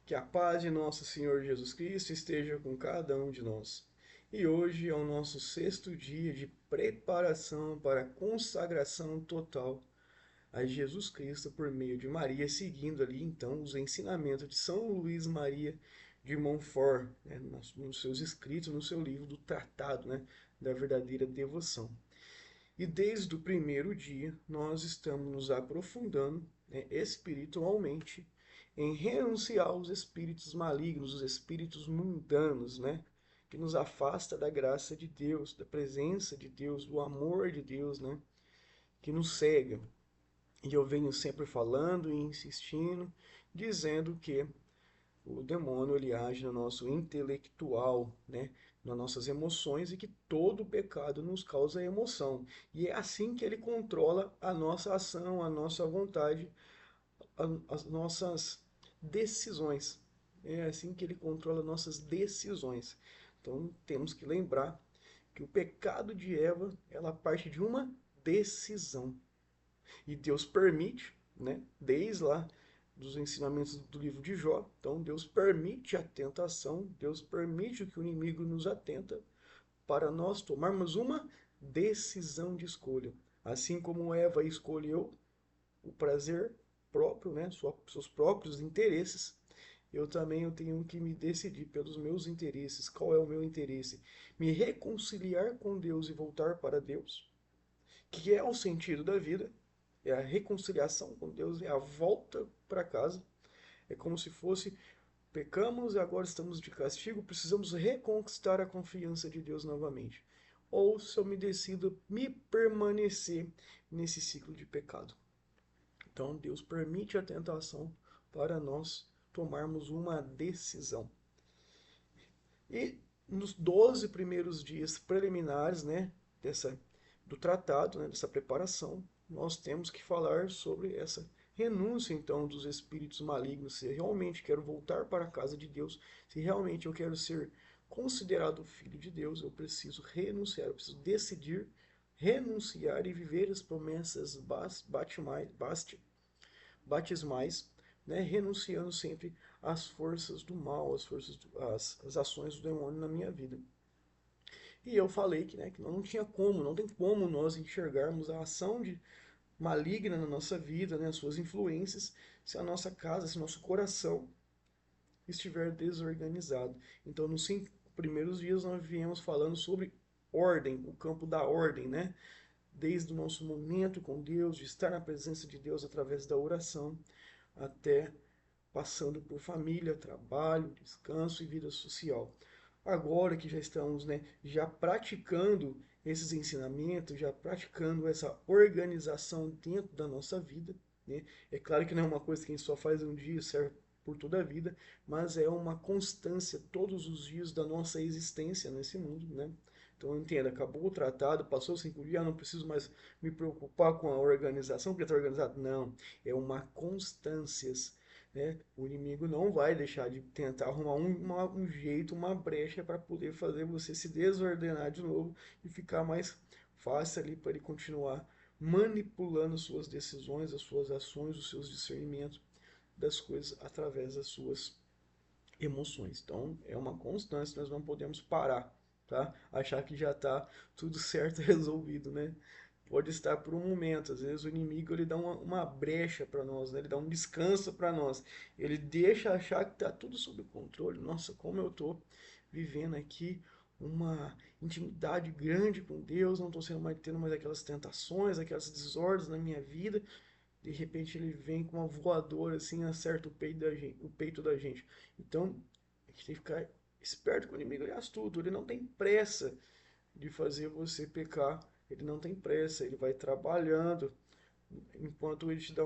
Que a paz de nosso Senhor Jesus Cristo esteja com cada um de nós. E hoje é o nosso sexto dia de preparação para a consagração total a Jesus Cristo por meio de Maria, seguindo ali então os ensinamentos de São Luís Maria de Montfort, né, nos seus escritos, no seu livro do Tratado, né, da Verdadeira Devoção. E desde o primeiro dia nós estamos nos aprofundando, né, espiritualmente em renunciar aos espíritos malignos, os espíritos mundanos, né, que nos afasta da graça de Deus, da presença de Deus, do amor de Deus, né, que nos cega. E eu venho sempre falando e insistindo, dizendo que o demônio ele age no nosso intelectual, né? Nas nossas emoções e que todo pecado nos causa emoção. E é assim que ele controla a nossa ação, a nossa vontade, as nossas decisões. É assim que ele controla nossas decisões. Então temos que lembrar que o pecado de Eva, ela parte de uma decisão. E Deus permite, né, desde lá dos ensinamentos do livro de Jó, então Deus permite a tentação, Deus permite que o inimigo nos atenta para nós tomarmos uma decisão de escolha. Assim como Eva escolheu o prazer próprio, né, seus próprios interesses, eu tenho que me decidir pelos meus interesses. Qual é o meu interesse? Me reconciliar com Deus e voltar para Deus, que é o sentido da vida, é a reconciliação com Deus, é a volta para casa. É como se fosse pecamos e agora estamos de castigo, precisamos reconquistar a confiança de Deus novamente. Ou se eu me decido me permanecer nesse ciclo de pecado. Então Deus permite a tentação para nós tomarmos uma decisão. E nos 12 primeiros dias preliminares, né, dessa, do tratado, né, dessa preparação, nós temos que falar sobre essa renúncia, então, dos espíritos malignos. Se eu realmente quero voltar para a casa de Deus, se realmente eu quero ser considerado filho de Deus, eu preciso renunciar, eu preciso decidir renunciar e viver as promessas batismais, né, renunciando sempre às forças do mal, às ações do demônio na minha vida. E eu falei que, né, que não tinha como, não tem como nós enxergarmos a ação maligna na nossa vida, né, as suas influências, se a nossa casa, se o nosso coração estiver desorganizado. Então, nos 5 primeiros dias nós viemos falando sobre ordem, o campo da ordem, né? Desde o nosso momento com Deus, de estar na presença de Deus através da oração, até passando por família, trabalho, descanso e vida social. Agora que já estamos, né, já praticando esses ensinamentos, já praticando essa organização dentro da nossa vida, né? É claro que não é uma coisa que a gente só faz um dia, serve por toda a vida, mas é uma constância todos os dias da nossa existência nesse mundo, né? Então entenda, acabou o tratado, passou 5 dias, não preciso mais me preocupar com a organização, porque está organizado. Não, é uma constância, né? O inimigo não vai deixar de tentar arrumar um jeito, uma brecha para poder fazer você se desordenar de novo e ficar mais fácil ali para ele continuar manipulando suas decisões, as suas ações, os seus discernimentos das coisas através das suas emoções. Então é uma constância, nós não podemos parar, tá? Achar que já está tudo certo, resolvido, né? Pode estar por um momento, às vezes o inimigo ele dá uma brecha para nós, né? Ele dá um descanso para nós, ele deixa achar que está tudo sob controle. Nossa, como eu estou vivendo aqui uma intimidade grande com Deus, não estou sendo mais tendo mais aquelas tentações, aquelas desordens na minha vida. De repente ele vem com uma voadora assim, acerta o peito da gente. Então, a gente tem que ficar esperto com o inimigo, ele é astuto, ele não tem pressa de fazer você pecar, ele não tem pressa, ele vai trabalhando enquanto ele te dá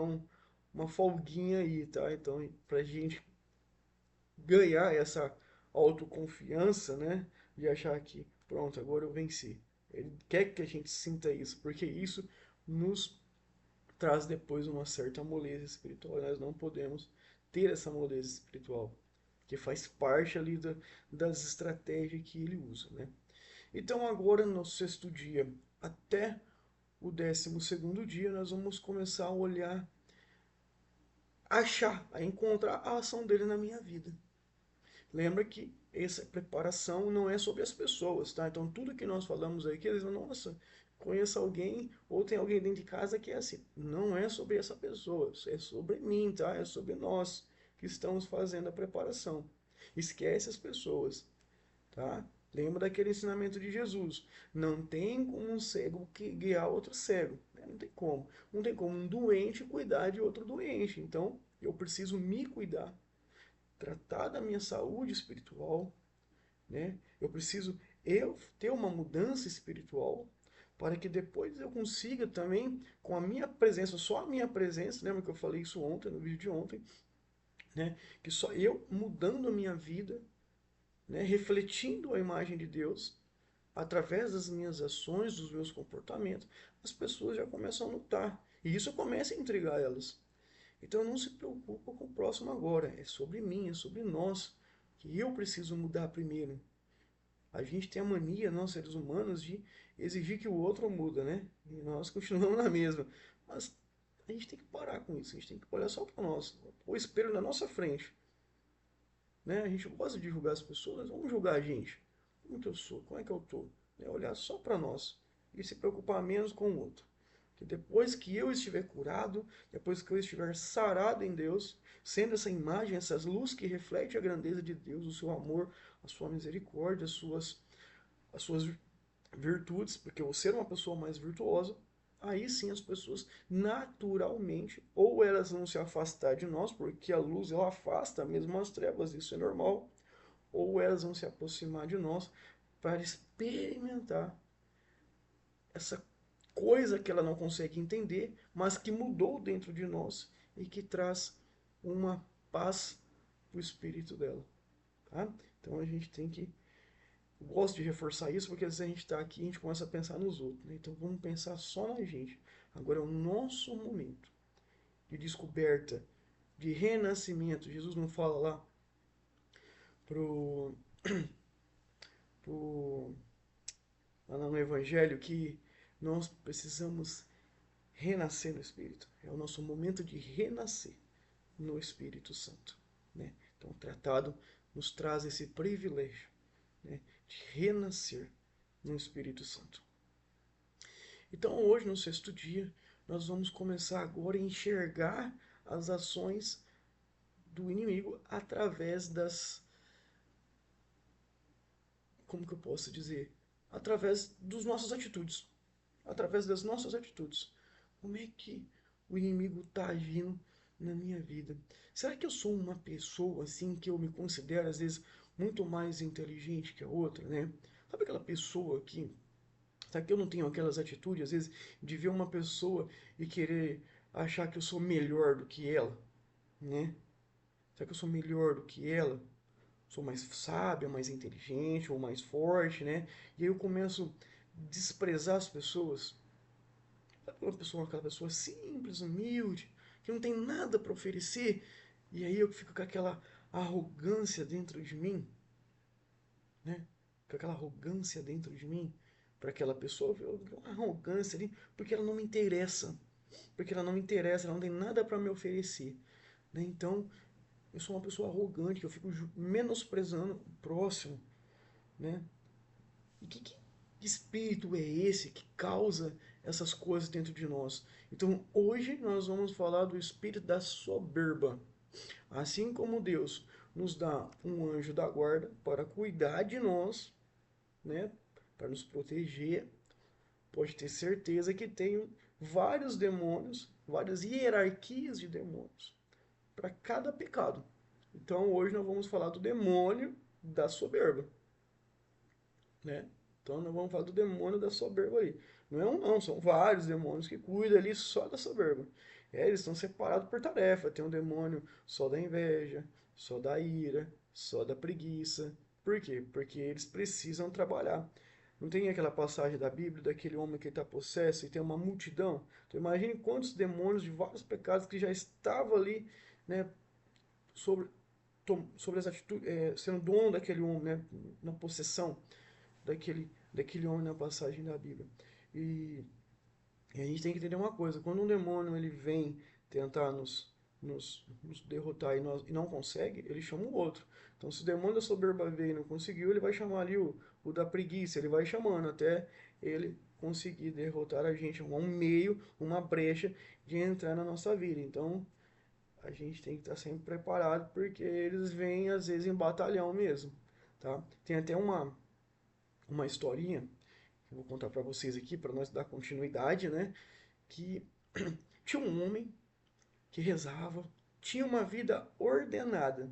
uma folguinha aí, tá? Então, pra gente ganhar essa autoconfiança, né, de achar que, pronto, agora eu venci. Ele quer que a gente sinta isso, porque isso nos traz depois uma certa moleza espiritual. Nós não podemos ter essa moleza espiritual, que faz parte ali das estratégias que ele usa, né? Então agora no sexto dia até o 12º dia nós vamos começar a olhar achar, a encontrar a ação dele na minha vida. Lembra que essa preparação não é sobre as pessoas, tá? Então tudo que nós falamos aqui, eles dizem, nossa, conheço alguém ou tem alguém dentro de casa que é assim. Não é sobre essa pessoa, é sobre mim, tá? É sobre nós que estamos fazendo a preparação. Esquece as pessoas, tá? Lembra daquele ensinamento de Jesus. Não tem como um cego que guiar outro cego, né? Não tem como. Não tem como um doente cuidar de outro doente. Então, eu preciso me cuidar, tratar da minha saúde espiritual, né? Eu preciso ter uma mudança espiritual para que depois eu consiga também, com a minha presença, só a minha presença, lembra que eu falei isso ontem, no vídeo de ontem, né? Que só eu mudando a minha vida, né? Refletindo a imagem de Deus, através das minhas ações, dos meus comportamentos, as pessoas já começam a notar. E isso começa a intrigar elas. Então não se preocupa com o próximo agora. É sobre mim, é sobre nós. Que eu preciso mudar primeiro. A gente tem a mania, nós seres humanos, de exigir que o outro muda, né? E nós continuamos na mesma. Mas a gente tem que parar com isso. A gente tem que olhar só para nós. O espelho na nossa frente. Né? A gente gosta de julgar as pessoas. Vamos julgar a gente. Como que eu sou? Como é que eu tô? É olhar só para nós. E se preocupar menos com o outro. Que depois que eu estiver curado, depois que eu estiver sarado em Deus, sendo essa imagem, essa luz que reflete a grandeza de Deus, o seu amor, a sua misericórdia, as suas virtudes, porque eu vou ser uma pessoa mais virtuosa, aí sim as pessoas naturalmente, ou elas vão se afastar de nós, porque a luz ela afasta mesmo as trevas, isso é normal, ou elas vão se aproximar de nós para experimentar essa coisa que ela não consegue entender, mas que mudou dentro de nós e que traz uma paz para o espírito dela. Tá? Então a gente tem que. Eu gosto de reforçar isso porque às vezes a gente está aqui e a gente começa a pensar nos outros. Né? Então vamos pensar só na gente. Agora é o nosso momento de descoberta, de renascimento. Jesus não fala lá pro, pro, lá no Evangelho que nós precisamos renascer no Espírito. É o nosso momento de renascer no Espírito Santo. Né? Então, o tratado nos traz esse privilégio, né, de renascer no Espírito Santo. Então, hoje, no sexto dia, nós vamos começar agora a enxergar as ações do inimigo através das. Como que eu posso dizer? Através das nossas atitudes. Através das nossas atitudes. Como é que o inimigo está agindo na minha vida? Será que eu sou uma pessoa assim que eu me considero às vezes muito mais inteligente que a outra, né? Sabe aquela pessoa que, será que eu não tenho aquelas atitudes às vezes de ver uma pessoa e querer achar que eu sou melhor do que ela, né? Será que eu sou melhor do que ela? Sou mais sábia, mais inteligente ou mais forte, né? E aí eu começo a desprezar as pessoas. Aquela pessoa simples, humilde, que não tem nada para oferecer, e aí eu fico com aquela arrogância dentro de mim, né? Com aquela arrogância dentro de mim para aquela pessoa, uma arrogância ali, porque ela não me interessa, porque ela não me interessa, ela não tem nada para me oferecer, né? Então, eu sou uma pessoa arrogante, que eu fico menosprezando o próximo, né? E que espírito é esse que causa essas coisas dentro de nós? Então, hoje nós vamos falar do espírito da soberba. Assim como Deus nos dá um anjo da guarda para cuidar de nós, né, para nos proteger, pode ter certeza que tem vários demônios, várias hierarquias de demônios para cada pecado. Então, hoje nós vamos falar do demônio da soberba, né? Então nós vamos falar do demônio da soberba aí. Não é um não, são vários demônios que cuidam ali só da soberba. Eles estão separados por tarefa. Tem um demônio só da inveja, só da ira, só da preguiça. Por quê? Porque eles precisam trabalhar. Não tem aquela passagem da Bíblia daquele homem que está possesso e tem uma multidão? Então imagine quantos demônios de vários pecados que já estavam ali, né, sobre, sobre as atitudes, sendo dono daquele homem, né, na possessão daquele homem na passagem da Bíblia. E, e a gente tem que entender uma coisa: quando um demônio ele vem tentar nos derrotar e não consegue, ele chama o outro. Então, se o demônio da soberba veio e não conseguiu, ele vai chamar ali o da preguiça, ele vai chamando até ele conseguir derrotar a gente, um meio, uma brecha de entrar na nossa vida. Então, a gente tem que estar sempre preparado, porque eles vêm às vezes em batalhão mesmo, tá? Tem até uma historinha que eu vou contar para vocês aqui, para nós dar continuidade, né? Que tinha um homem que rezava, tinha uma vida ordenada,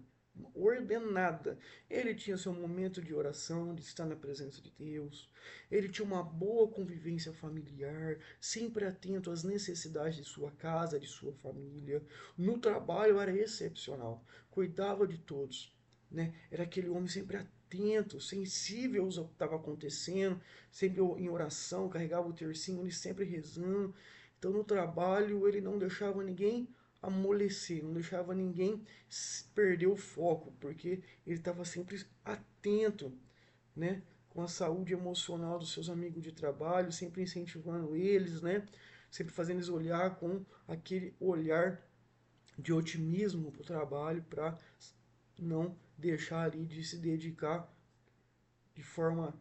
ordenada. Ele tinha seu momento de oração, de estar na presença de Deus. Ele tinha uma boa convivência familiar, sempre atento às necessidades de sua casa, de sua família. No trabalho era excepcional, cuidava de todos, né? Era aquele homem sempre atento, sensível ao que estava acontecendo, sempre em oração, carregava o tercinho, ele sempre rezando. Então no trabalho ele não deixava ninguém amolecer, não deixava ninguém perder o foco, porque ele estava sempre atento, né, com a saúde emocional dos seus amigos de trabalho, sempre incentivando eles, né, sempre fazendo eles olhar com aquele olhar de otimismo para o trabalho, para não deixar ali de se dedicar de forma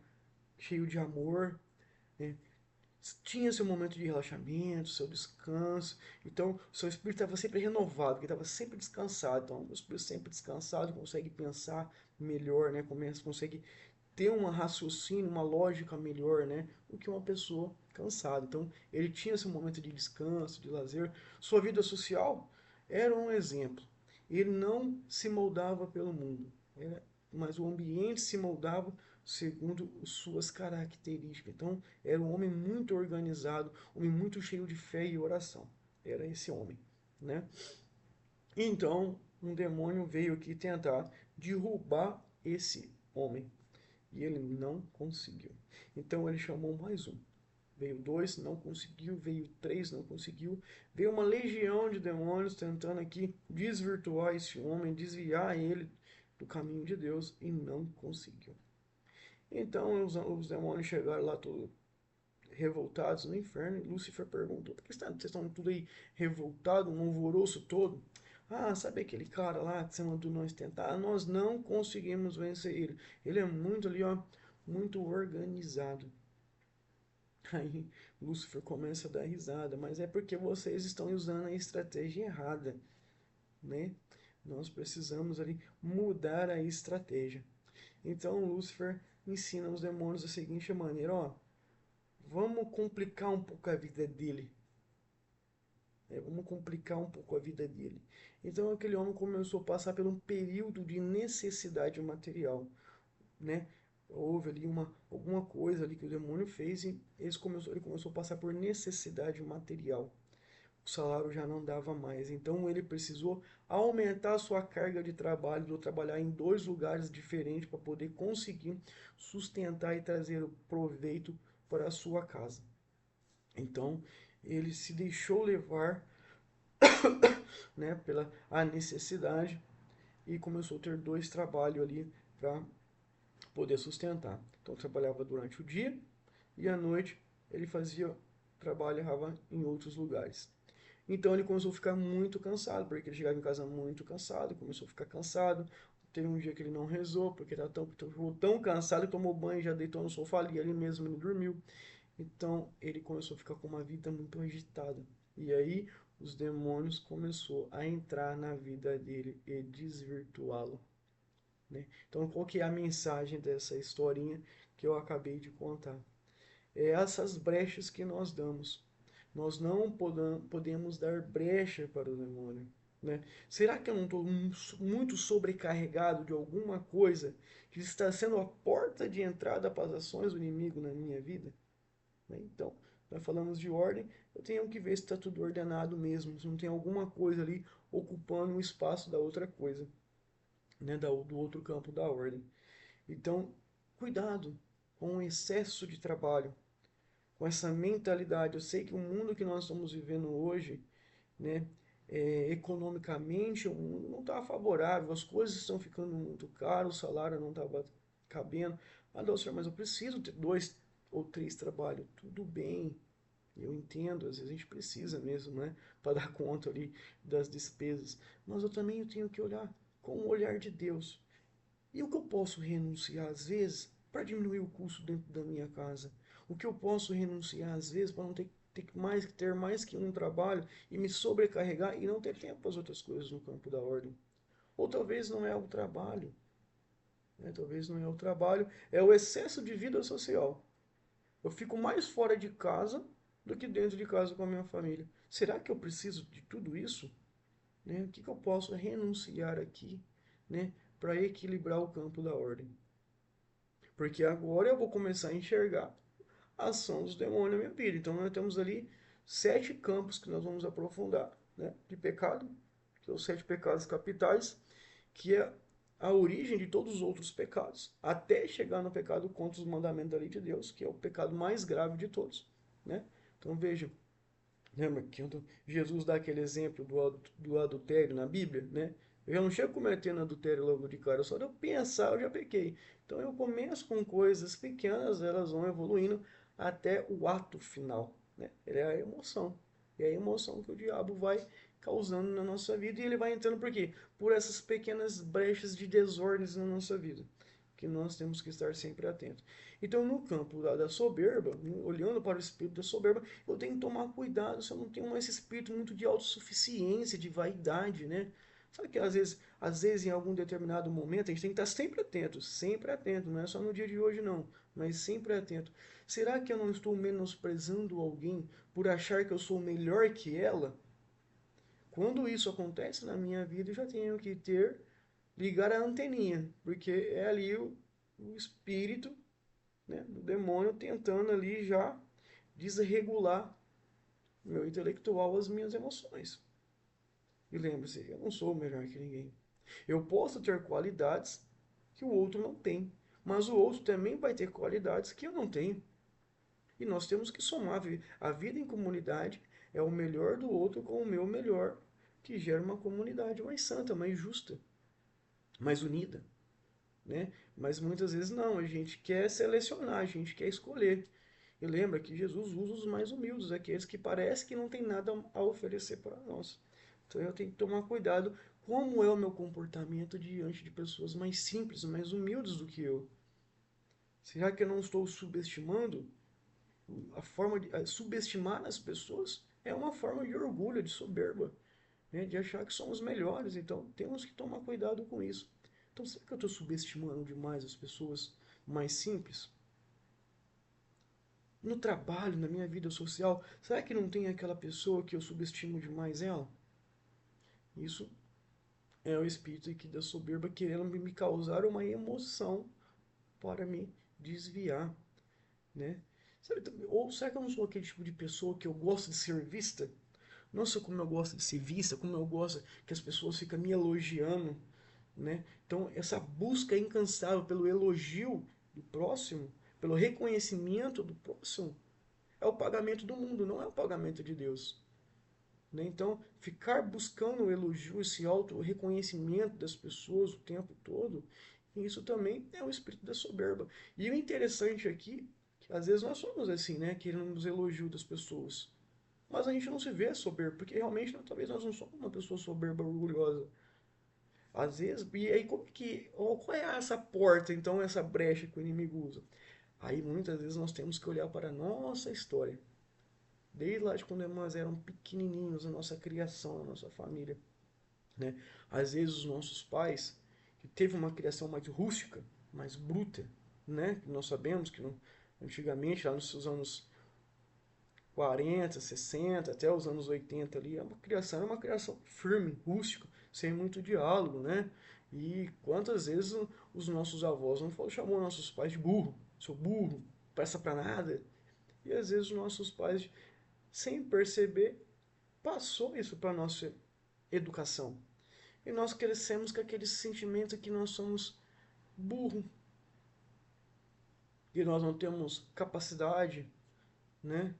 cheio de amor, né, tinha seu momento de relaxamento, seu descanso. Então, o seu espírito estava sempre renovado, porque estava sempre descansado. Então, o espírito sempre descansado consegue pensar melhor, né? Consegue ter um raciocínio, uma lógica melhor, né? Do que uma pessoa cansada. Então, ele tinha seu momento de descanso, de lazer. Sua vida social era um exemplo. Ele não se moldava pelo mundo, mas o ambiente se moldava segundo suas características. Então, era um homem muito organizado, um homem muito cheio de fé e oração. Era esse homem, né? Então, um demônio veio aqui tentar derrubar esse homem. E ele não conseguiu. Então, ele chamou mais um. Veio dois, não conseguiu. Veio três, não conseguiu. Veio uma legião de demônios tentando aqui desvirtuar esse homem, desviar ele do caminho de Deus e não conseguiu. Então os demônios chegaram lá todos revoltados no inferno e Lúcifer perguntou: por que vocês estão tudo aí revoltados, um alvoroço todo? Ah, sabe aquele cara lá que você mandou nós tentar? Nós não conseguimos vencer ele. Ele é muito ali, ó, muito organizado. Aí Lúcifer começa a dar risada, mas é porque vocês estão usando a estratégia errada, né? Nós precisamos ali mudar a estratégia. Então Lúcifer ensina os demônios da seguinte maneira, ó, vamos complicar um pouco a vida dele. Vamos complicar um pouco a vida dele. Então aquele homem começou a passar por um período de necessidade material, né? Houve ali alguma coisa ali que o demônio fez e ele começou a passar por necessidade material. O salário já não dava mais. Então ele precisou aumentar a sua carga de trabalho, trabalhar em dois lugares diferentes para poder conseguir sustentar e trazer proveito para a sua casa. Então ele se deixou levar, né, pela a necessidade e começou a ter dois trabalhos ali para poder sustentar. Então trabalhava durante o dia e à noite ele trabalhava em outros lugares. Então ele começou a ficar muito cansado, porque ele chegava em casa muito cansado, começou a ficar cansado. Teve um dia que ele não rezou, porque estava tão cansado que tomou banho, já deitou no sofá ali mesmo, ele dormiu. Então ele começou a ficar com uma vida muito agitada. E aí os demônios começou a entrar na vida dele e desvirtuá-lo, né? Então qual que é a mensagem dessa historinha que eu acabei de contar? É essas brechas que nós damos. Nós não podemos dar brecha para o demônio, né? Será que eu não estou muito sobrecarregado de alguma coisa que está sendo a porta de entrada para as ações do inimigo na minha vida? Né? Então, nós falamos de ordem, eu tenho que ver se está tudo ordenado mesmo, se não tem alguma coisa ali ocupando o espaço da outra coisa, né? Do outro campo da ordem. Então, cuidado com o excesso de trabalho, com essa mentalidade. Eu sei que o mundo que nós estamos vivendo hoje, né, economicamente, o mundo não está favorável, as coisas estão ficando muito caras, o salário não estava cabendo. Ah, não, senhor, mas eu preciso ter dois ou três trabalhos. Tudo bem, Eu entendo, às vezes a gente precisa mesmo, né, para dar conta ali das despesas, mas eu também tenho que olhar com o olhar de Deus. E o que eu posso renunciar às vezes para diminuir o custo dentro da minha casa? O que eu posso renunciar às vezes para não ter mais que um trabalho e me sobrecarregar e não ter tempo para as outras coisas no campo da ordem? Ou talvez não é o trabalho, né? Talvez não é o trabalho, é o excesso de vida social. Eu fico mais fora de casa do que dentro de casa com a minha família. Será que eu preciso de tudo isso? Né? O que eu posso renunciar aqui, né, para equilibrar o campo da ordem? Porque agora eu vou começar a enxergar a ação dos demônios na minha vida. Então nós temos ali 7 campos que nós vamos aprofundar, né, de pecado, que são os 7 pecados capitais, que é a origem de todos os outros pecados, até chegar no pecado contra os mandamentos da lei de Deus, que é o pecado mais grave de todos, né? Então veja, lembra que quando Jesus dá aquele exemplo do adultério na Bíblia, né? Eu já não chego cometendo adultério logo de cara, só de eu pensar eu já pequei. Então eu começo com coisas pequenas, elas vão evoluindo até o ato final, né? É a emoção. É a emoção que o diabo vai causando na nossa vida e ele vai entrando por quê? Por essas pequenas brechas de desordens na nossa vida, que nós temos que estar sempre atentos. Então, no campo da soberba, olhando para o espírito da soberba, eu tenho que tomar cuidado se eu não tenho esse espírito muito de autossuficiência, de vaidade, né? Sabe que às vezes em algum determinado momento a gente tem que estar sempre atento, não é só no dia de hoje não, mas sempre atento. Será que eu não estou menosprezando alguém por achar que eu sou melhor que ela? Quando isso acontece na minha vida, eu já tenho que ligar a anteninha, porque é ali o espírito, né, do demônio tentando ali já desregular meu intelectual, as minhas emoções. E lembre-se, eu não sou melhor que ninguém. Eu posso ter qualidades que o outro não tem, mas o outro também vai ter qualidades que eu não tenho. E nós temos que somar. A vida em comunidade é o melhor do outro com o meu melhor, que gera uma comunidade mais santa, mais justa, mais unida, né? Mas muitas vezes não, a gente quer selecionar, a gente quer escolher. E lembra que Jesus usa os mais humildes, aqueles que parece que não tem nada a oferecer para nós. Então eu tenho que tomar cuidado como é o meu comportamento diante de pessoas mais simples, mais humildes do que eu. Será que eu não estou subestimando? A forma de subestimar as pessoas é uma forma de orgulho, de soberba, né? De achar que somos melhores. Então temos que tomar cuidado com isso. Então será que eu estou subestimando demais as pessoas mais simples? No trabalho, na minha vida social, será que não tem aquela pessoa que eu subestimo demais ela? Isso é o espírito aqui da soberba querendo me causar uma emoção para me desviar, né? Sabe, ou será que eu não sou aquele tipo de pessoa que eu gosto de ser vista? Nossa, como eu gosto de ser vista, como eu gosto que as pessoas ficam me elogiando, né? Então, essa busca incansável pelo elogio do próximo, pelo reconhecimento do próximo, é o pagamento do mundo, não é o pagamento de Deus. Né? Então, ficar buscando o elogio, esse auto-reconhecimento das pessoas o tempo todo, isso também é o espírito da soberba. E o interessante aqui, que às vezes nós somos assim, né? Querendo os elogios das pessoas. Mas a gente não se vê soberbo, porque realmente talvez nós não somos uma pessoa soberba, orgulhosa. Às vezes, e aí como que, qual é essa porta, então, essa brecha que o inimigo usa? Aí muitas vezes nós temos que olhar para a nossa história. Desde lá de quando nós éramos pequenininhos, a nossa criação, a nossa família, né? Às vezes os nossos pais, que teve uma criação mais rústica, mais bruta, né? Nós sabemos que antigamente, lá nos seus anos 40, 60, até os anos 80 ali, é uma criação firme, rústica, sem muito diálogo, né? E quantas vezes os nossos avós não chamou nossos pais de burro, seu burro, presta pra nada. E às vezes os nossos pais, sem perceber, passou isso para nossa educação. E nós crescemos com aquele sentimento que nós somos burro, que nós não temos capacidade, né?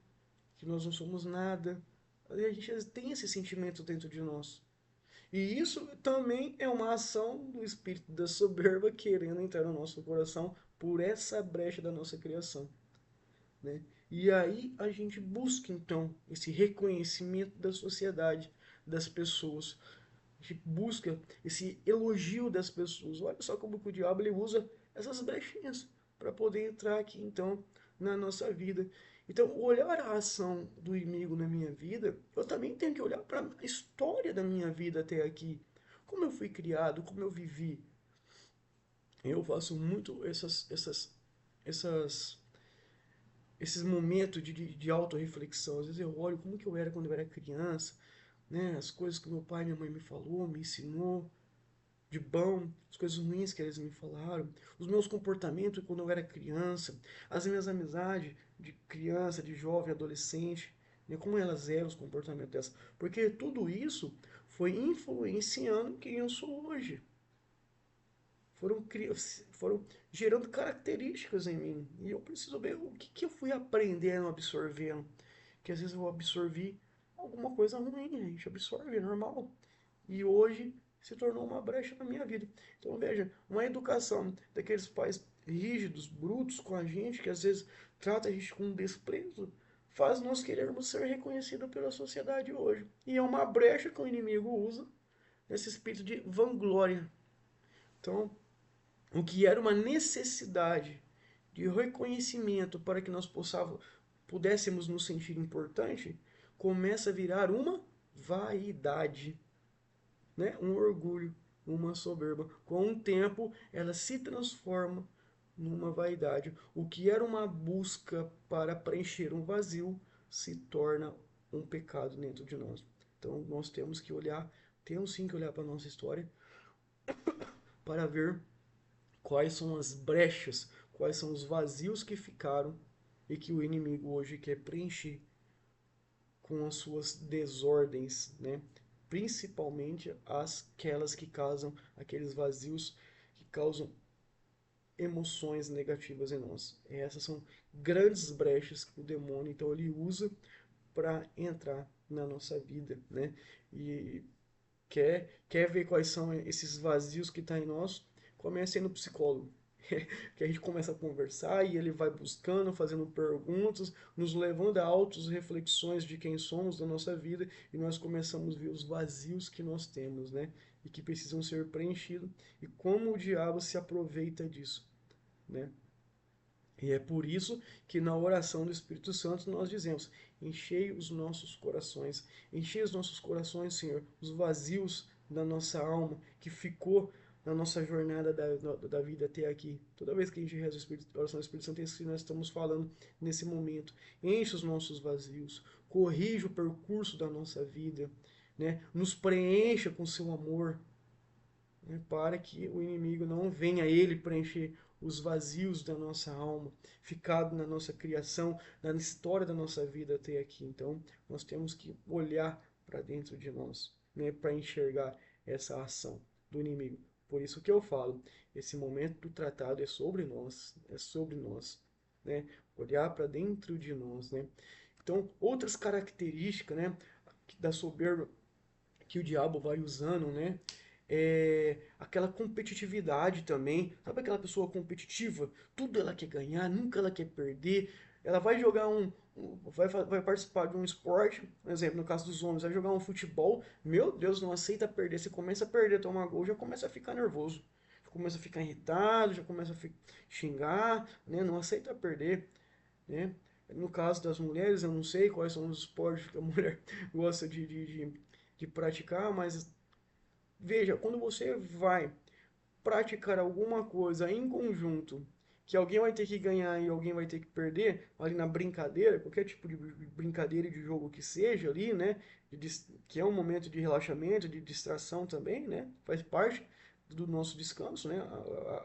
Que nós não somos nada. E a gente tem esse sentimento dentro de nós. E isso também é uma ação do espírito da soberba querendo entrar no nosso coração por essa brecha da nossa criação, né? E aí a gente busca então esse reconhecimento da sociedade, das pessoas. A gente busca esse elogio das pessoas. Olha só como que o diabo ele usa essas brechinhas para poder entrar aqui então na nossa vida. Então, olhar a ação do inimigo na minha vida, eu também tenho que olhar para a história da minha vida até aqui. Como eu fui criado, como eu vivi. Eu faço muito essas esses momentos de autorreflexão. Às vezes eu olho como que eu era quando eu era criança, né? As coisas que meu pai e minha mãe me falou, me ensinou, de bom, as coisas ruins que eles me falaram, os meus comportamentos quando eu era criança, as minhas amizades de criança, de jovem, adolescente, né? Como elas eram, os comportamentos dessas. Porque tudo isso foi influenciando quem eu sou hoje. Foram, foram gerando características em mim. E eu preciso ver o que eu fui aprendendo, absorvendo. Que às vezes eu absorvi alguma coisa ruim, a gente absorve, é normal. E hoje se tornou uma brecha na minha vida. Então veja, uma educação daqueles pais rígidos, brutos com a gente, que às vezes trata a gente com desprezo, faz nós querermos ser reconhecidos pela sociedade hoje. E é uma brecha que o inimigo usa nesse espírito de vanglória. Então, o que era uma necessidade de reconhecimento para que nós pudéssemos nos sentir importante, começa a virar uma vaidade, né? Um orgulho, uma soberba. Com o tempo, ela se transforma numa vaidade. O que era uma busca para preencher um vazio se torna um pecado dentro de nós. Então, nós temos sim que olhar para a nossa história para ver quais são as brechas, quais são os vazios que ficaram e que o inimigo hoje quer preencher com as suas desordens, né? Principalmente aquelas que causam aqueles vazios que causam emoções negativas em nós. E essas são grandes brechas que o demônio então ele usa para entrar na nossa vida, né? E quer ver quais são esses vazios que está em nós? Comece aí no psicólogo. Que a gente começa a conversar e ele vai buscando, fazendo perguntas, nos levando a autos reflexões de quem somos, da nossa vida, e nós começamos a ver os vazios que nós temos, né? E que precisam ser preenchidos, e como o diabo se aproveita disso, né? E é por isso que na oração do Espírito Santo nós dizemos: enchei os nossos corações, enchei os nossos corações, Senhor, os vazios da nossa alma que ficou na nossa jornada da vida até aqui. Toda vez que a gente reza a oração do Espírito Santo, é isso que nós estamos falando nesse momento. Enche os nossos vazios, corrija o percurso da nossa vida, né? Nos preencha com seu amor, né, para que o inimigo não venha ele preencher os vazios da nossa alma, ficado na nossa criação, na história da nossa vida até aqui. Então, nós temos que olhar para dentro de nós, né, para enxergar essa ação do inimigo. Por isso que eu falo, esse momento do tratado é sobre nós, né? Olhar para dentro de nós, né? Então, outras características, né, da soberba que o diabo vai usando, né? Aquela competitividade também. Sabe aquela pessoa competitiva? Tudo ela quer ganhar, nunca ela quer perder. Ela vai jogar vai participar de um esporte, por exemplo, no caso dos homens, vai jogar um futebol. Meu Deus, não aceita perder. Você começa a perder, tomar gol, já começa a ficar nervoso. Já começa a ficar irritado, já começa a xingar, né? Não aceita perder, né? No caso das mulheres, eu não sei quais são os esportes que a mulher gosta de praticar, mas veja, quando você vai praticar alguma coisa em conjunto, que alguém vai ter que ganhar e alguém vai ter que perder, ali na brincadeira, qualquer tipo de brincadeira e de jogo que seja ali, né? Que é um momento de relaxamento, de distração também, né? Faz parte do nosso descanso, né?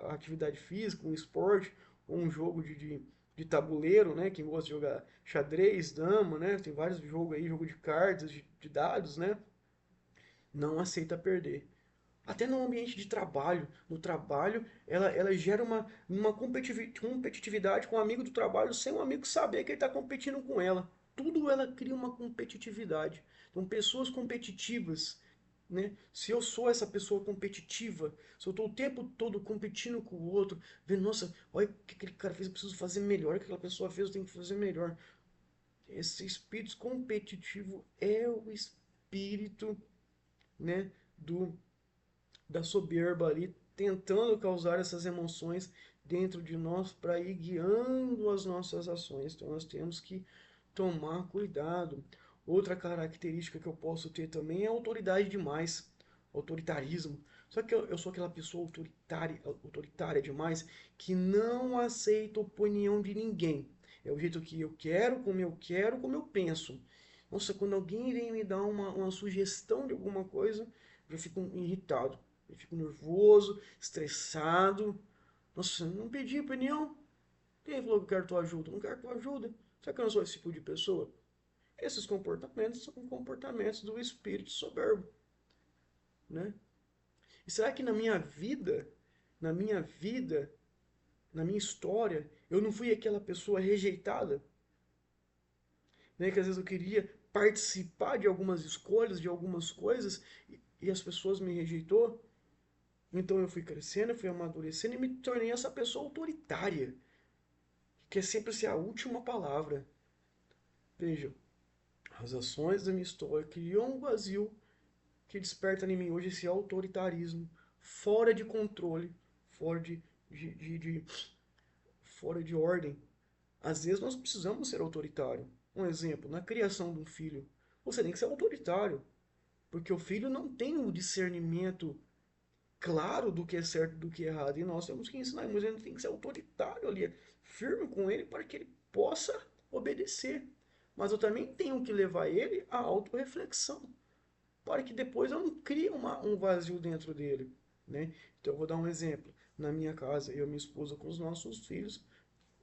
A atividade física, um esporte, ou um jogo de tabuleiro, né? Quem gosta de jogar xadrez, dama, né? Tem vários jogos aí, jogo de cartas, de dados, né? Não aceita perder. Até no ambiente de trabalho. No trabalho, ela gera uma competitividade com o amigo do trabalho sem o amigo saber que ele está competindo com ela. Tudo ela cria uma competitividade. Então, pessoas competitivas, né? Se eu sou essa pessoa competitiva, se eu estou o tempo todo competindo com o outro, vendo, nossa, olha o que aquele cara fez, eu preciso fazer melhor, o que aquela pessoa fez, eu tenho que fazer melhor. Esse espírito competitivo é o espírito, né, do da soberba ali, tentando causar essas emoções dentro de nós para ir guiando as nossas ações. Então nós temos que tomar cuidado. Outra característica que eu posso ter também é autoridade demais, autoritarismo. Só que eu sou aquela pessoa autoritária demais que não aceita opinião de ninguém. É o jeito que eu quero, como eu penso. Nossa, quando alguém vem me dar uma sugestão de alguma coisa, eu fico irritado. Eu fico nervoso, estressado. Nossa, não pedi opinião. Quem falou que eu quero tua ajuda? Não quero tua ajuda. Será que eu não sou esse tipo de pessoa? Esses comportamentos são comportamentos do espírito soberbo, né? E será que na minha vida, na minha história, eu não fui aquela pessoa rejeitada, né? Que às vezes eu queria participar de algumas escolhas, de algumas coisas, e as pessoas me rejeitou. Então eu fui crescendo, eu fui amadurecendo e me tornei essa pessoa autoritária, que quer sempre ser a última palavra. Veja, as ações da minha história criam um vazio que desperta em mim hoje esse autoritarismo, fora de controle, fora de, de, de- fora de ordem. Às vezes nós precisamos ser autoritário. Um exemplo, na criação de um filho, você tem que ser autoritário, porque o filho não tem o discernimento claro do que é certo e do que é errado. E nós temos que ensinar, mas ele tem que ser autoritário ali, firme com ele para que ele possa obedecer. Mas eu também tenho que levar ele à autorreflexão, para que depois eu não crie um vazio dentro dele, né? Então eu vou dar um exemplo. Na minha casa, eu e minha esposa com os nossos filhos,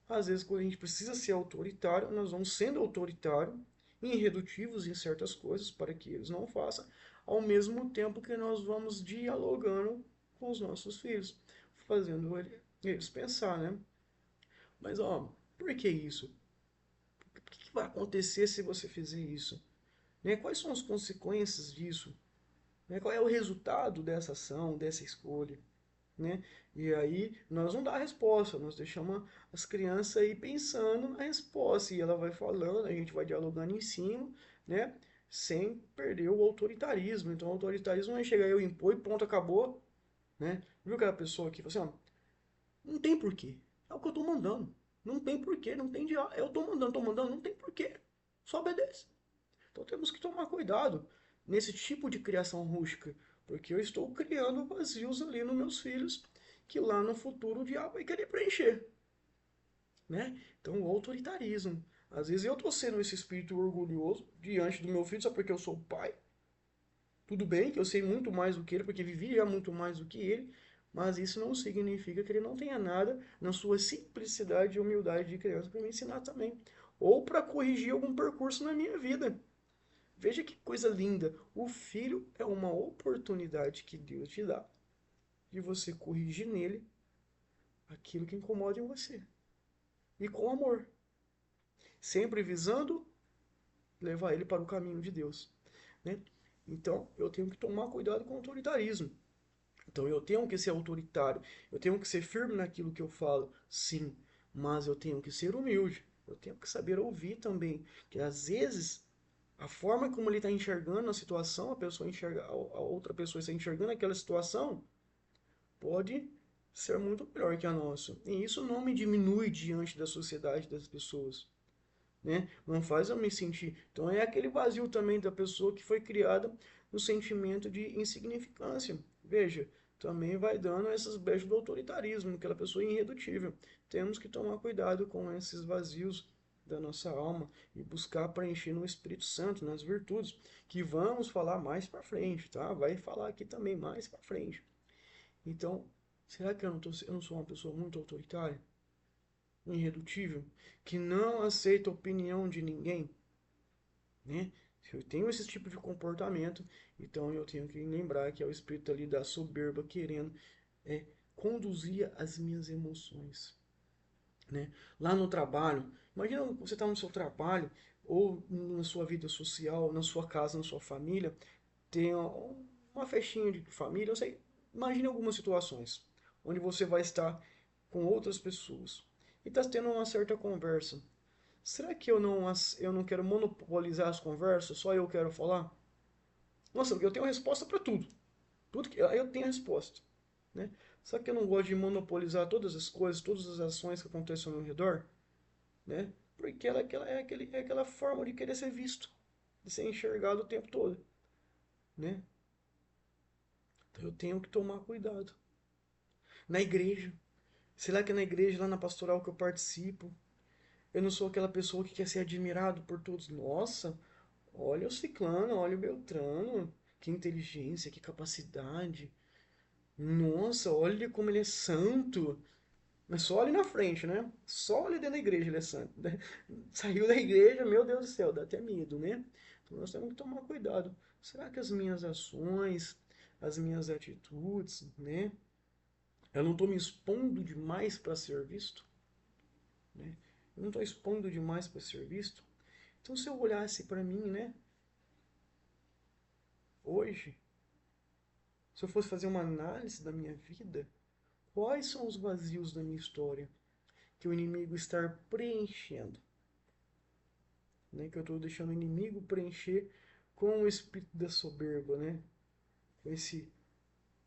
às vezes quando a gente precisa ser autoritário, nós vamos sendo autoritário, irredutivos em certas coisas para que eles não façam, ao mesmo tempo que nós vamos dialogando com os nossos filhos, fazendo eles pensar, né? Mas ó, por que isso? O que vai acontecer se você fizer isso? Né? Quais são as consequências disso? Né? Qual é o resultado dessa ação, dessa escolha? Né? E aí nós não dá a resposta, nós deixamos as crianças aí pensando na resposta e ela vai falando, a gente vai dialogando em cima, né? Sem perder o autoritarismo. Então o autoritarismo não é chegar eu impor e pronto, acabou, né? Viu aquela pessoa que fala assim, ó, não tem porquê, é o que eu tô mandando. Não tem porquê, não tem diálogo. Eu tô mandando, não tem porquê. Só obedece. Então temos que tomar cuidado nesse tipo de criação rústica, porque eu estou criando vazios ali nos meus filhos que lá no futuro o diabo vai querer preencher, né? Então o autoritarismo. Às vezes eu estou sendo esse espírito orgulhoso diante do meu filho só porque eu sou pai. Tudo bem que eu sei muito mais do que ele, porque vivi já muito mais do que ele, mas isso não significa que ele não tenha nada na sua simplicidade e humildade de criança para me ensinar também. Ou para corrigir algum percurso na minha vida. Veja que coisa linda. O filho é uma oportunidade que Deus te dá de você corrigir nele aquilo que incomoda em você. E com amor. Sempre visando levar ele para o caminho de Deus. Né? Então, eu tenho que tomar cuidado com o autoritarismo. Então, eu tenho que ser autoritário. Eu tenho que ser firme naquilo que eu falo. Sim. Mas eu tenho que ser humilde. Eu tenho que saber ouvir também. Que às vezes a forma como ele está enxergando a situação, a pessoa enxerga, a outra pessoa está enxergando aquela situação, pode ser muito melhor que a nossa. E isso não me diminui diante da sociedade das pessoas, né? Não faz eu me sentir. Então é aquele vazio também da pessoa que foi criada no sentimento de insignificância. Veja, também vai dando essas brechas do autoritarismo, aquela pessoa irredutível. Temos que tomar cuidado com esses vazios da nossa alma e buscar preencher no Espírito Santo, nas virtudes, que vamos falar mais para frente, tá? Vai falar aqui também mais para frente. Então, será que eu não sou uma pessoa muito autoritária? Irredutível, que não aceita a opinião de ninguém, né? Se eu tenho esse tipo de comportamento, então eu tenho que lembrar que é o espírito ali da soberba querendo é, conduzir as minhas emoções, né? Lá no trabalho, imagina você está no seu trabalho ou na sua vida social, na sua casa, na sua família, tem uma festinha de família, eu sei, imagine algumas situações onde você vai estar com outras pessoas e está tendo uma certa conversa. Será que eu não quero monopolizar as conversas, só eu quero falar? Nossa, eu tenho resposta para tudo. Tudo que eu tenho resposta, né? Só que eu não gosto de monopolizar todas as coisas, todas as ações que acontecem ao meu redor, né? Porque é aquela forma de querer ser visto, de ser enxergado o tempo todo, né? Então eu tenho que tomar cuidado. Na igreja, será que na igreja, lá na pastoral que eu participo, eu não sou aquela pessoa que quer ser admirado por todos? Nossa, olha o ciclano, olha o beltrano, que inteligência, que capacidade. Nossa, olha como ele é santo. Mas só ali na frente, né? Só ali dentro da igreja ele é santo. Saiu da igreja, meu Deus do céu, dá até medo, né? Então nós temos que tomar cuidado. Será que as minhas ações, as minhas atitudes, né? Eu não estou me expondo demais para ser visto, né? Eu não estou expondo demais para ser visto. Então se eu olhasse para mim, né? Hoje, se eu fosse fazer uma análise da minha vida, quais são os vazios da minha história que o inimigo está preenchendo? Né, que eu estou deixando o inimigo preencher com o espírito da soberba, né? Com esse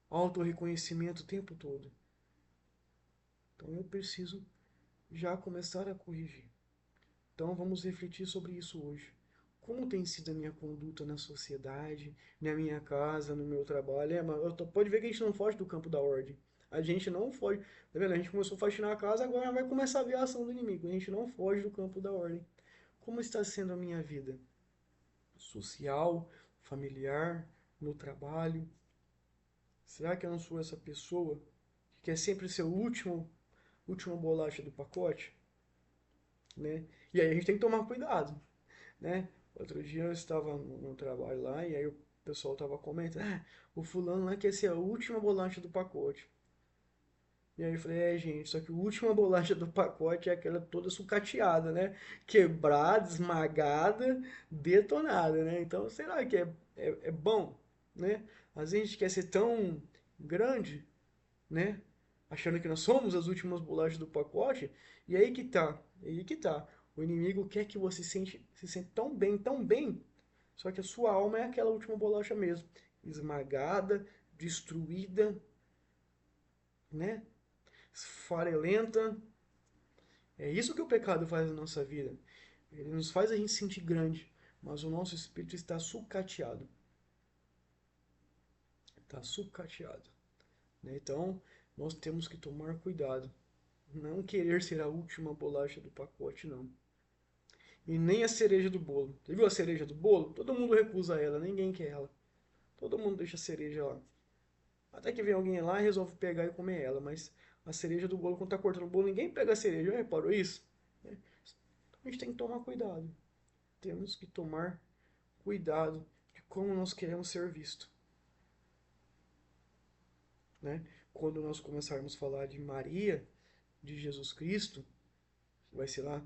auto-reconhecimento o tempo todo. Então eu preciso já começar a corrigir. Então vamos refletir sobre isso hoje. Como tem sido a minha conduta na sociedade, na minha casa, no meu trabalho? Mas pode ver que a gente não foge do campo da ordem. A gente não foge. Tá vendo? A gente começou a faxinar a casa, agora vai começar a ver a ação do inimigo. A gente não foge do campo da ordem. Como está sendo a minha vida? Social, familiar, no trabalho? Será que eu não sou essa pessoa que quer sempre ser o última bolacha do pacote, né? E aí a gente tem que tomar cuidado, né? Outro dia eu estava no trabalho lá e aí o pessoal estava comentando, o fulano lá quer ser a última bolacha do pacote. E aí eu falei, gente, só que a última bolacha do pacote é aquela toda sucateada, né? Quebrada, esmagada, detonada, né? Então, será que é bom, né? Às vezes a gente quer ser tão grande, né? Achando que nós somos as últimas bolachas do pacote, e aí que tá, aí que tá. O inimigo quer que você se sente tão bem, só que a sua alma é aquela última bolacha mesmo, esmagada, destruída, né? Esfarelenta. É isso que o pecado faz na nossa vida. Ele nos faz a gente sentir grande, mas o nosso espírito está sucateado. Está sucateado, né? Então, nós temos que tomar cuidado. Não querer ser a última bolacha do pacote, não. E nem a cereja do bolo. Você viu a cereja do bolo? Todo mundo recusa ela, ninguém quer ela. Todo mundo deixa a cereja lá. Até que vem alguém lá e resolve pegar e comer ela, mas a cereja do bolo, quando tá cortando o bolo, ninguém pega a cereja. Já reparou isso? Então a gente tem que tomar cuidado. Temos que tomar cuidado de como nós queremos ser vistos, né? Quando nós começarmos a falar de Maria, de Jesus Cristo, vai ser lá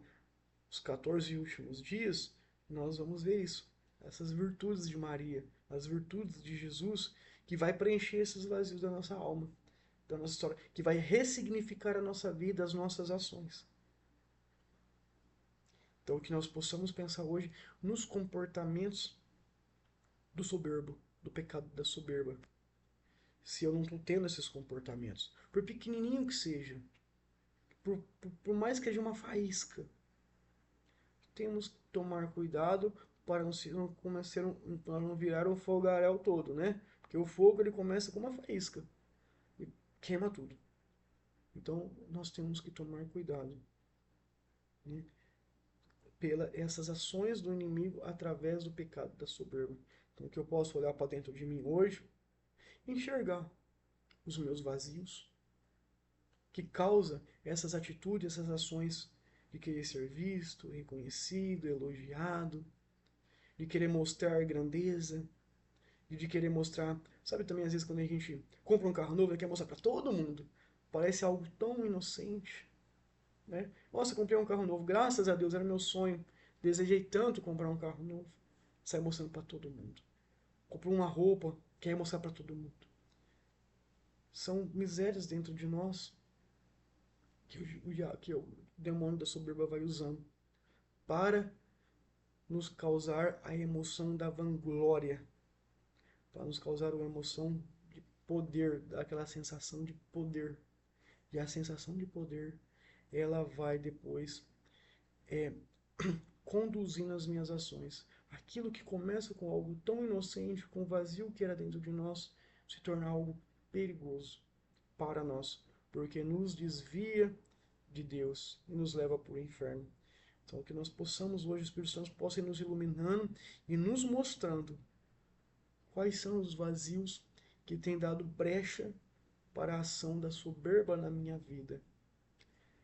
os 14 últimos dias, nós vamos ver isso. Essas virtudes de Maria, as virtudes de Jesus, que vai preencher esses vazios da nossa alma, da nossa história, que vai ressignificar a nossa vida, as nossas ações. Então, que nós possamos pensar hoje nos comportamentos do soberbo, do pecado da soberba. Se eu não estou tendo esses comportamentos, por pequenininho que seja, por mais que seja uma faísca, temos que tomar cuidado para não começar para não virar um fogaréu todo, né? Porque o fogo ele começa com uma faísca e queima tudo. Então nós temos que tomar cuidado, né? Pela essas ações do inimigo através do pecado da soberba. Então que eu posso olhar para dentro de mim hoje e enxergar os meus vazios que causa essas atitudes, essas ações de querer ser visto, reconhecido, elogiado, de querer mostrar grandeza, de querer mostrar. Sabe também, às vezes, quando a gente compra um carro novo e quer mostrar para todo mundo. Parece algo tão inocente, né? Nossa, comprei um carro novo, graças a Deus, era meu sonho. Desejei tanto comprar um carro novo. Sai mostrando para todo mundo. Comprou uma roupa, quer mostrar para todo mundo. São misérias dentro de nós que o demônio da soberba vai usando para nos causar a emoção da vanglória, para nos causar uma emoção de poder, aquela sensação de poder. E a sensação de poder, ela vai depois é, conduzindo as minhas ações. Aquilo que começa com algo tão inocente, com o vazio que era dentro de nós, se torna algo perigoso para nós, porque nos desvia de Deus e nos leva para o inferno. Então, que nós possamos hoje, o Espírito Santo possa ir nos iluminando e nos mostrando quais são os vazios que têm dado brecha para a ação da soberba na minha vida.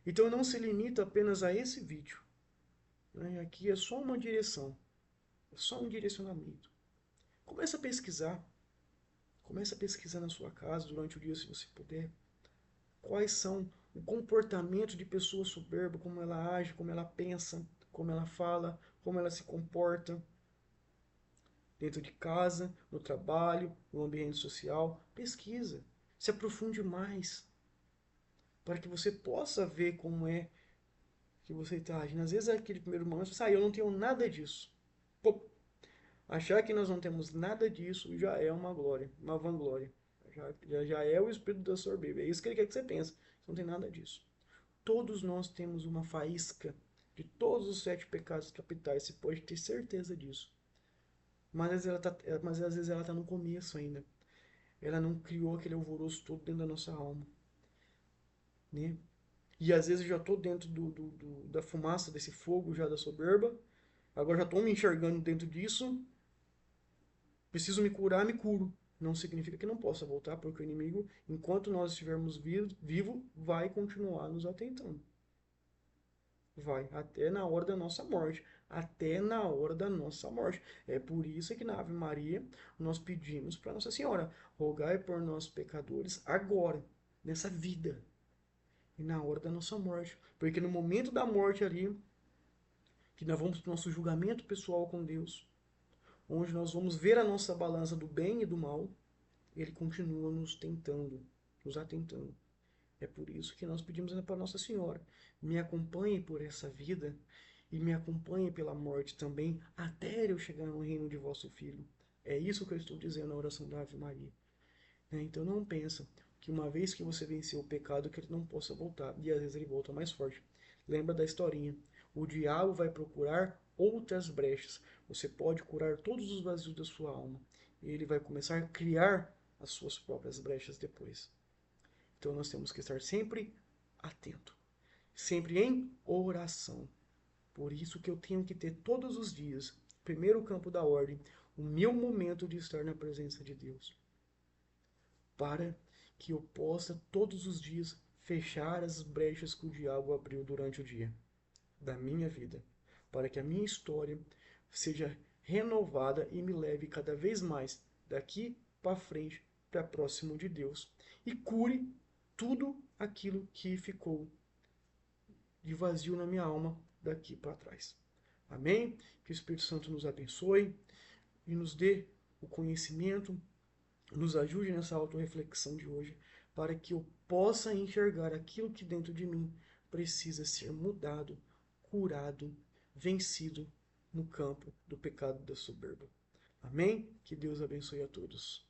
Então, não se limita apenas a esse vídeo, né? Aqui é só uma direção, é só um direcionamento. Comece a pesquisar. Comece a pesquisar na sua casa durante o dia, se você puder. Quais são o comportamento de pessoa soberba, como ela age, como ela pensa, como ela fala, como ela se comporta dentro de casa, no trabalho, no ambiente social. Pesquisa, se aprofunde mais, para que você possa ver como é que você está agindo. Às vezes é aquele primeiro momento, você eu não tenho nada disso. Pô, achar que nós não temos nada disso já é uma glória, uma vanglória. Já é o espírito da soberba. É isso que ele quer que você pense. Você não tem nada disso. Todos nós temos uma faísca de todos os 7 pecados capitais. Você pode ter certeza disso. Mas às vezes ela está no começo ainda. Ela não criou aquele alvoroço todo dentro da nossa alma. Né? E às vezes eu já estou dentro da fumaça, desse fogo já da soberba. Agora já estou me enxergando dentro disso. Preciso me curar, me curo. Não significa que não possa voltar, porque o inimigo, enquanto nós estivermos vivo, vai continuar nos atentando. Vai, até na hora da nossa morte. Até na hora da nossa morte. É por isso que na Ave Maria nós pedimos para Nossa Senhora, rogai por nós pecadores agora, nessa vida, e na hora da nossa morte. Porque no momento da morte ali, que nós vamos para o nosso julgamento pessoal com Deus, onde nós vamos ver a nossa balança do bem e do mal, ele continua nos tentando, nos atentando. É por isso que nós pedimos para Nossa Senhora, me acompanhe por essa vida e me acompanhe pela morte também, até eu chegar no reino de vosso Filho. É isso que eu estou dizendo na oração da Ave Maria. Então não pensa que uma vez que você venceu o pecado, que ele não possa voltar. E às vezes ele volta mais forte. Lembra da historinha. O diabo vai procurar outras brechas. Você pode curar todos os vazios da sua alma. E ele vai começar a criar as suas próprias brechas depois. Então nós temos que estar sempre atento, sempre em oração. Por isso que eu tenho que ter todos os dias, primeiro campo da ordem, o meu momento de estar na presença de Deus, para que eu possa todos os dias fechar as brechas que o diabo abriu durante o dia da minha vida, para que a minha história seja renovada e me leve cada vez mais daqui para frente para próximo de Deus e cure tudo aquilo que ficou de vazio na minha alma daqui para trás. Amém? Que o Espírito Santo nos abençoe e nos dê o conhecimento, nos ajude nessa autorreflexão de hoje, para que eu possa enxergar aquilo que dentro de mim precisa ser mudado, curado, vencido no campo do pecado da soberba. Amém? Que Deus abençoe a todos.